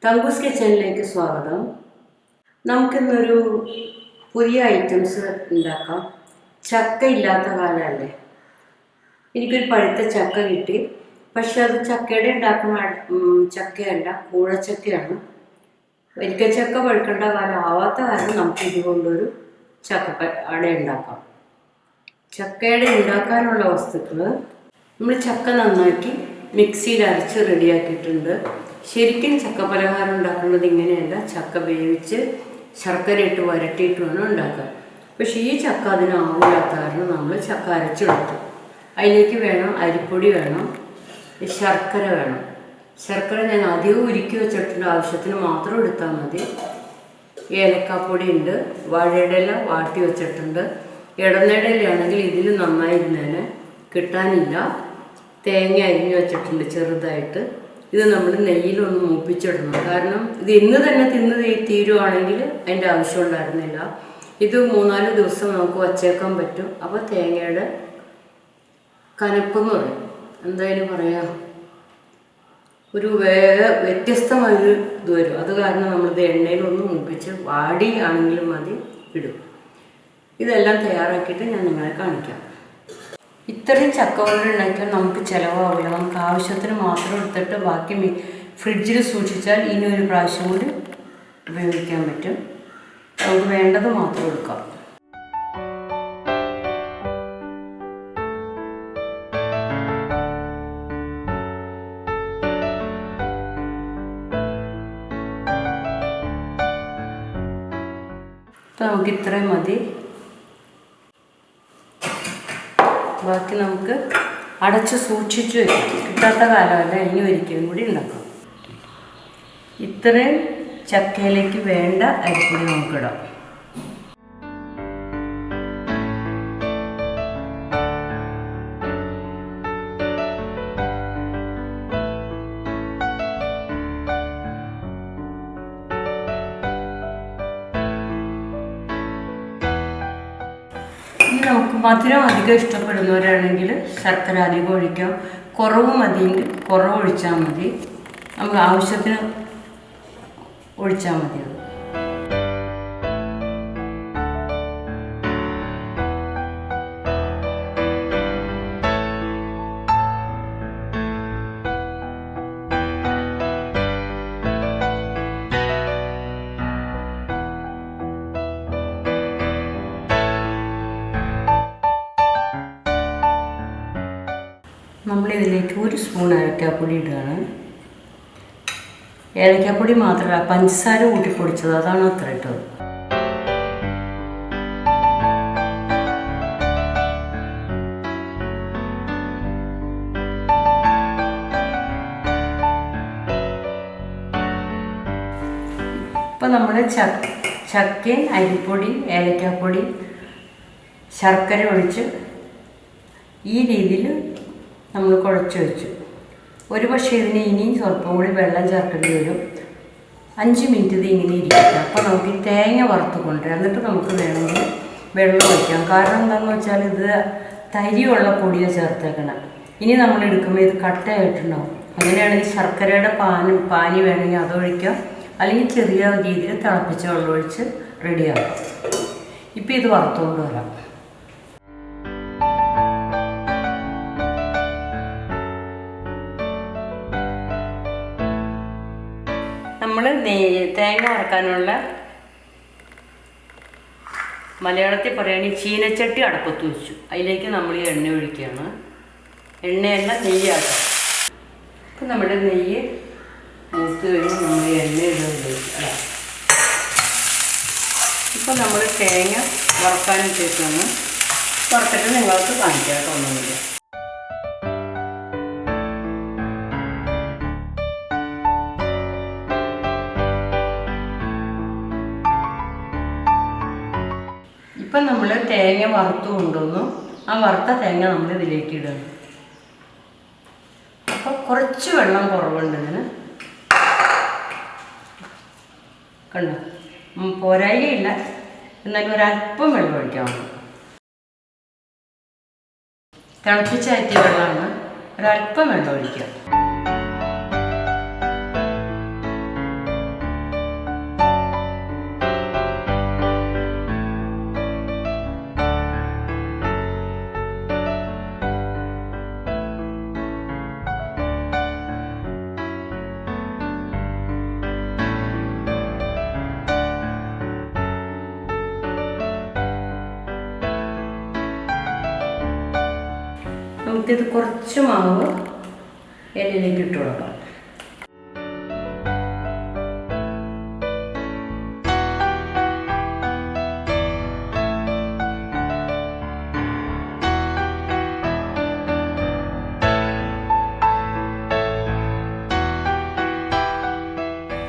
തങ്കൂസ് കിച്ചണിലേക്ക് സ്വാഗതം. നമുക്കിന്നൊരു പുതിയ ഐറ്റംസ് ഉണ്ടാക്കാം. ചക്ക ഇല്ലാത്ത കാലമല്ലേ. എനിക്കൊരു പഴുത്ത ചക്ക കിട്ടി. പക്ഷെ അത് ചക്കയുടെ ഉണ്ടാക്കുന്ന ചക്കയല്ല, കൂഴച്ചക്കയാണ്. വരിക്കച്ചക്ക പഴുക്കേണ്ട കാലം ആവാത്ത കാരണം നമുക്ക് ഇതുകൊണ്ടൊരു ചക്ക അട ഉണ്ടാക്കാം. ചക്കയുടെ ഉണ്ടാക്കാനുള്ള വസ്തുക്കൾ: നമ്മൾ ചക്ക നന്നാക്കി മിക്സിയിൽ അരച്ച് റെഡിയാക്കിയിട്ടുണ്ട്. ശരിക്കും ചക്ക പലഹാരം ഉണ്ടാക്കുന്നത് ഇങ്ങനെയല്ല. ചക്ക വേവിച്ച് ശർക്കര ഇട്ട് വരട്ടിയിട്ട് വേണം ഉണ്ടാക്കാൻ. പക്ഷേ ഈ ചക്ക അതിനാവില്ലാത്ത കാരണം നമ്മൾ ചക്ക അരച്ചെടുത്തു. അതിലേക്ക് വേണം അരിപ്പൊടി, വേണം ശർക്കര വേണം. ശർക്കര ഞാൻ അധികം ഉരുക്കി വെച്ചിട്ടുണ്ട്, ആവശ്യത്തിന് മാത്രം എടുത്താൽ മതി. ഏലക്കാപ്പൊടി ഉണ്ട്, വാഴയുടെ ഇല വാട്ടി വെച്ചിട്ടുണ്ട്. ഇടനയുടെ ഇലയാണെങ്കിൽ ഇതിൽ നന്നായിരുന്നേനെ, കിട്ടാനില്ല. തേങ്ങ അരിഞ്ഞ് വെച്ചിട്ടുണ്ട് ചെറുതായിട്ട്. ഇത് നമ്മൾ നെയ്യിലൊന്ന് മൂപ്പിച്ചിടണം, കാരണം ഇത് ഇന്ന് തന്നെ തിന്ന് തീരുവാണെങ്കിൽ അതിൻ്റെ ആവശ്യം ഉണ്ടായിരുന്നില്ല. ഇത് 3-4 ദിവസം നമുക്ക് വച്ചേക്കാൻ പറ്റും. അപ്പോൾ തേങ്ങയുടെ കനപ്പെന്ന് പറയും, എന്തായാലും പറയാം, ഒരു വ്യത്യസ്തമായൊരു ഇത് വരും. അത് കാരണം നമ്മളിത് എണ്ണയിലൊന്ന് മൂപ്പിച്ച് വാടിയാണെങ്കിലും മതി ഇടും. ഇതെല്ലാം തയ്യാറാക്കിയിട്ട് ഞാൻ നിങ്ങളെ കാണിക്കാം. ഇത്രയും ചക്ക കൊണ്ട് ഉണ്ടാക്കിയാൽ നമുക്ക് ചിലവാകില്ല. നമുക്ക് ആവശ്യത്തിന് മാത്രം എടുത്തിട്ട് ബാക്കി ഫ്രിഡ്ജിൽ സൂക്ഷിച്ചാൽ ഇനി ഒരു പ്രാവശ്യം കൂടി ഉപയോഗിക്കാൻ പറ്റും. നമുക്ക് വേണ്ടത് മാത്രം എടുക്കാം. അപ്പോൾ നമുക്ക് ഇത്രയും മതി. ബാക്കി നമുക്ക് അടച്ച് സൂക്ഷിച്ച് വയ്ക്കാം. കിട്ടാത്ത കാലമല്ല, ഇനി ഒരിക്കലും കൂടി ഉണ്ടാക്കാം. ഇത്രയും ചക്കയിലേക്ക് വേണ്ട അരിപ്പൊടി നമുക്കിടാം. ഇനി നമുക്ക് മധുരം അധികം ഇഷ്ടപ്പെടുന്നവരാണെങ്കിൽ ശർക്കര അധികം ഒഴിക്കാം. കുറവ് മതിയെങ്കിൽ കുറവ് ഒഴിച്ചാൽ മതി. നമുക്ക് ആവശ്യത്തിന് ഒഴിച്ചാൽ മതി. അത് നമ്മളിതിലേക്ക് 1 സ്പൂൺ ഏലക്കാപ്പൊടി ഇടുകയാണ്. ഏലക്കാപ്പൊടി മാത്രമല്ല, പഞ്ചസാര കൂട്ടിപ്പൊടിച്ചത്, അതാണ് അത്ര ഇട്ടത്. ഇപ്പം നമ്മൾ ചക്കയും അരിപ്പൊടി, ഏലക്കാപ്പൊടി, ശർക്കര ഒഴിച്ച് ഈ രീതിയിൽ നമ്മൾ കുഴച്ച് വെച്ചു. ഒരു പക്ഷേ ഇതിന് ഇനിയും സ്വല്പം കൂടി വെള്ളം ചേർക്കേണ്ടി വരും. 5 മിനിറ്റ് ഇത് ഇങ്ങനെ ഇരിക്കട്ടെ. അപ്പോൾ നമുക്ക് ഈ തേങ്ങ വറുത്ത് കൊണ്ടുവരാം. എന്നിട്ട് നമുക്ക് വേണമെങ്കിൽ വെള്ളം ഒഴിക്കാം. കാരണം എന്താണെന്ന് വെച്ചാൽ ഇത് തരിയുള്ള പൊടിയാണ് ചേർത്തേക്കണം. ഇനി നമ്മൾ എടുക്കുമ്പോൾ ഇത് കട്ടയായിട്ടുണ്ടാവും. അങ്ങനെയാണെങ്കിൽ ശർക്കരയുടെ പാനി വേണമെങ്കിൽ അതൊഴിക്കാം, അല്ലെങ്കിൽ ചെറിയ രീതിയിൽ തിളപ്പിച്ച വെള്ളം ഒഴിച്ച് റെഡിയാക്കാം. ഇപ്പോൾ ഇത് വറുത്തുകൊണ്ട് വരാം. നമ്മൾ തേങ്ങ വറക്കാനുള്ള, മലയാളത്തിൽ പറയുകയാണെങ്കിൽ ചീനച്ചട്ടി അടുപ്പത്ത് വെച്ചു. അതിലേക്ക് നമ്മൾ ഈ എണ്ണ ഒഴിക്കുകയാണ്. എണ്ണയല്ല, നെയ്യാക്കാം. ഇപ്പം നമ്മുടെ നെയ്യ് മൂത്ത് കഴിഞ്ഞ് നമ്മൾ ഈ എണ്ണ ഇടുകയില്ല. ഇപ്പം നമ്മൾ തേങ്ങ വറക്കാനും ശേഷമാണ് വറുത്തിട്ട് നിങ്ങൾക്ക് കാണിക്കാൻ തോന്നുന്നില്ല. ഇപ്പം നമ്മൾ തേങ്ങ വറുത്ത് കൊണ്ടുവന്നു. ആ വറുത്ത തേങ്ങ നമ്മൾ ഇതിലേക്ക് ഇടുന്നു. അപ്പോൾ കുറച്ച് വെള്ളം കുറവുണ്ട് ഇതിന്, കണ്ടോ? പോരായികയില്ല, എന്നാലും ഒരല്പം വെള്ളം ഒഴിക്കാം. തിളപ്പിച്ചാറ്റിയ വെള്ളമാണ്, ഒരല്പം വെള്ളം ഒഴിക്കുക. നമുക്കിത് കുറച്ച് മാവ് ഇലയിലേക്ക് ഇട്ട് കൊടുക്കാം.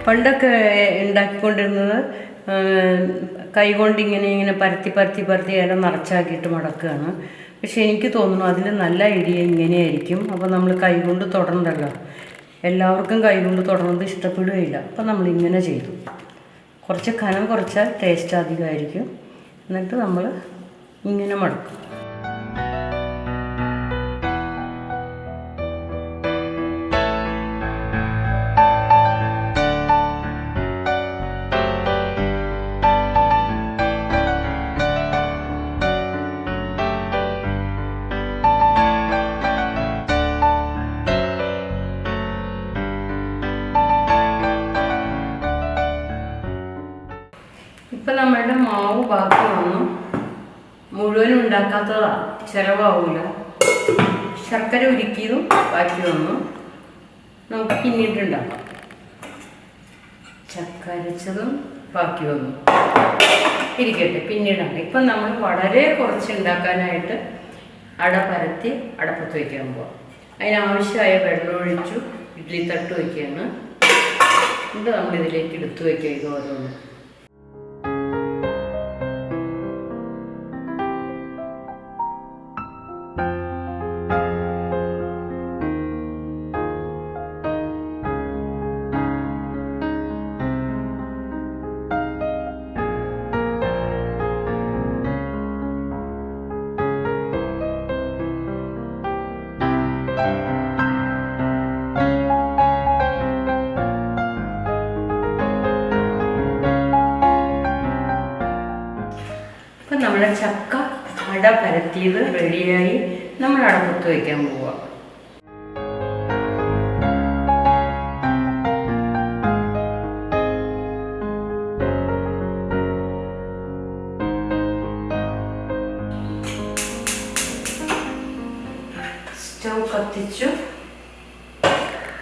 പണ്ടൊക്കെ ഉണ്ടാക്കിക്കൊണ്ടിരുന്നത് കൈകൊണ്ട് ഇങ്ങനെ പരത്തി ഇല നിറച്ചാക്കിയിട്ട് മടക്കുകയാണ്. പക്ഷെ എനിക്ക് തോന്നുന്നു അതിൽ നല്ല ഐഡിയ ഇങ്ങനെയായിരിക്കും. അപ്പോൾ നമ്മൾ കൈകൊണ്ട് തൊടണ്ടല്ലോ, എല്ലാവർക്കും കൈകൊണ്ട് തൊടുന്നത് ഇഷ്ടപ്പെടുകയില്ല. അപ്പോൾ നമ്മളിങ്ങനെ ചെയ്തു. കുറച്ച് കനം കുറച്ചാൽ ടേസ്റ്റ് അധികമായിരിക്കും. എന്നിട്ട് നമ്മൾ ഇങ്ങനെ മടക്കും. ഇപ്പം നമ്മളുടെ മാവ് ബാക്കി വന്നു. മുഴുവനും ഉണ്ടാക്കാത്തതാണ്, ചിലവാകില്ല. ശർക്കര ഉരുക്കിയതും ബാക്കി വന്നു. നമുക്ക് പിന്നീട് ഉണ്ടാക്കാം. ചക്ക അരച്ചതും ബാക്കി വന്നു. ഇരിക്കട്ടെ, പിന്നീടാണ്. ഇപ്പം നമ്മൾ വളരെ കുറച്ച് ഉണ്ടാക്കാനായിട്ട് അട പരത്തി അടപ്പത്ത് വയ്ക്കാൻ പോവാം. അതിനാവശ്യമായ വെള്ളം ഒഴിച്ചു ഇഡ്ഡലി തട്ട് വയ്ക്കുകയാണ്. എന്നിട്ട് നമ്മളിതിലേക്ക് എടുത്തു വയ്ക്കുക. ഇത് ഓരോന്ന് അപ്പം നമ്മുടെ ചക്ക അട പരത്തിയത് റെഡിയായി. നമ്മൾ അടപ്പത്ത് വയ്ക്കാൻ പോവുക. സ്റ്റൗ കത്തിച്ചു,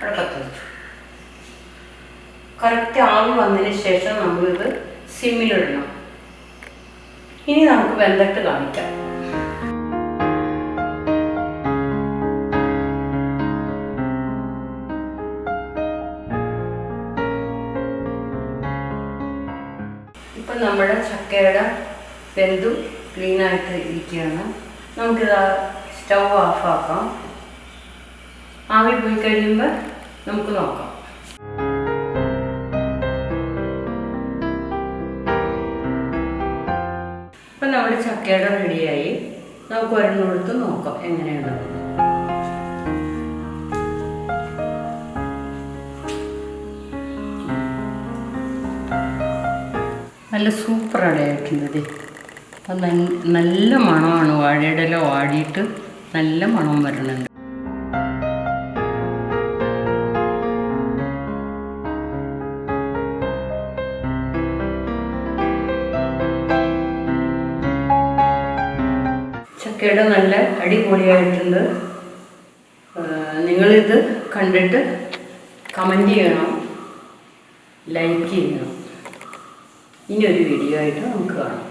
അടപ്പത്ത് വെച്ചു. കറക്റ്റ് ആവി വന്നതിന് ശേഷം നമ്മളിത് സിമ്മിലിടണം. ഇനി നമുക്ക് വെന്തിട്ട് കാണിക്കാം. ഇപ്പം നമ്മുടെ ചക്കയുടെ വെന്തു ക്ലീനായിട്ട് ഇരിക്കുകയാണ്. നമുക്കിത് സ്റ്റൗ ഓഫാക്കാം. ആവി പോയി കഴിയുമ്പോൾ നമുക്ക് നോക്കാം. അപ്പം നമ്മുടെ ചക്കയുടെ റെഡിയായി. നമുക്ക് ഒരെണ്ണെടുത്ത് നോക്കാം എങ്ങനെയാണ്. നല്ല സൂപ്പർ അടയായിട്ടുണ്ട്. അപ്പം നല്ല മണമാണ്. വാഴയുടെ ഇല വാടിയിട്ട് നല്ല മണം വരണുണ്ട്. ചക്കയുടെ നല്ല അടിപൊളിയായിട്ടുണ്ട്. നിങ്ങളിത് കണ്ടിട്ട് കമൻറ്റ് ചെയ്യണം, ലൈക്ക് ചെയ്യണം. ഇനിയൊരു വീഡിയോ ആയിട്ട് നമുക്ക് കാണാം.